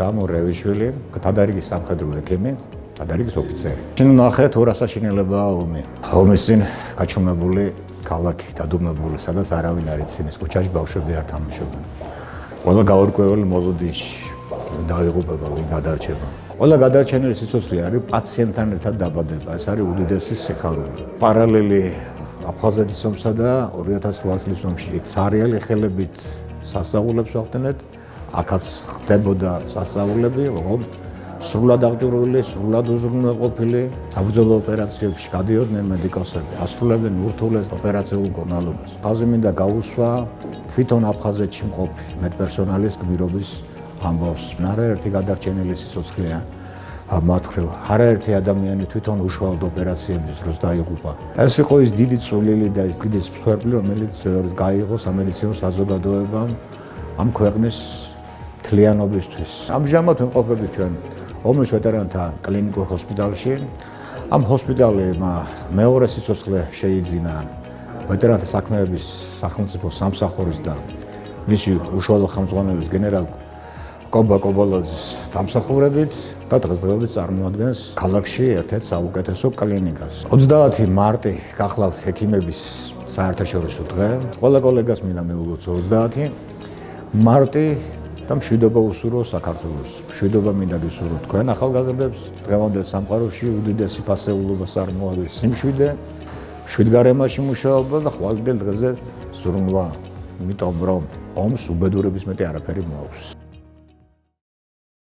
დამო რევიშვილი, დადარიგის სამხედრო ექიმი, დადარიგის ოფიცერი. შენ ნახეთ 200 საშინელებაა ომი. ომის წინ გაჩუმებული ქალაქი, დადუმებული, სადაც არავინ არ იცის, კუჩაში ბავშვები არ თამაშობენ. ყველა გაურკვეველი მოლოდის დაიღუპება, ვინ გადარჩება. ყველა გადარჩენილი სიცოცხლე არის პაციენტთან ერთად დაბადება. ეს არის უდიდესი სიხარული. პარალელი აფხაზეთის ომსა და 2008 წლის ომში ცარიელი ხელებით სასწაულებს ვახდენეთ. აქაც ხდებოდა სასწაულები, რომ სრულად აღჭურვილი, სრულად უზრუნველყოფილი საბრძოლო ოპერაციებში გადიოდნენ მედიკოსები, ასრულებდნენ ურთულეს ოპერაციულ მკურნალობას. ხაზი მინდა გაუსვა თვითონ აფხაზეთში მყოფი მედპერსონალის გმირობის ამბავს. არაერთი გადარჩენილი სიცოცხლეა მათ მხრივ. არაერთი ადამიანი თვითონ უშუალოდ ოპერაციების დროს დაიღუპა. ეს იყო ის დიდი წვლილი და ის დიდი მსხვერპლი, რომელიც გაიღო სამედიცინო საზოგადოებამ ამ ქვეყნის მთლიანობისთვის. ამჟამად ვიმყოფებით ჩვენ ომის ვეტერანთა კლინიკურ ჰოსპიტალში. ამ ჰოსპიტალმა მეორე სიცოცხლე შეიძინა ვეტერანთა საქმეების სახელმწიფო სამსახურის და მისი უშუალო ხელმძღვანელის გენერალ კობა კობოლაძის დამსახურებით და დღესდღეობით წარმოადგენს ქალაქში ერთ-ერთ საუკეთესო კლინიკას. 30 მარტი გახლავთ ექიმების საერთაშორისო დღე. ყველა კოლეგას მინდა მეულოცო 30 მარტი და მშვიდობა უსურვო საქართველოს. მშვიდობა მინდა გისურვო თქვენ ახალგაზრდებს. დღევანდელ სამყაროში უდიდესი ფასეულობას წარმოადგენს სიმშვიდე, მშვიდგარემაში მუშაობა და ხვალინდელ დღეზე ზრუნვა. იმიტომ რომ ომს უბედურების მეტი არაფერი მოაქვს.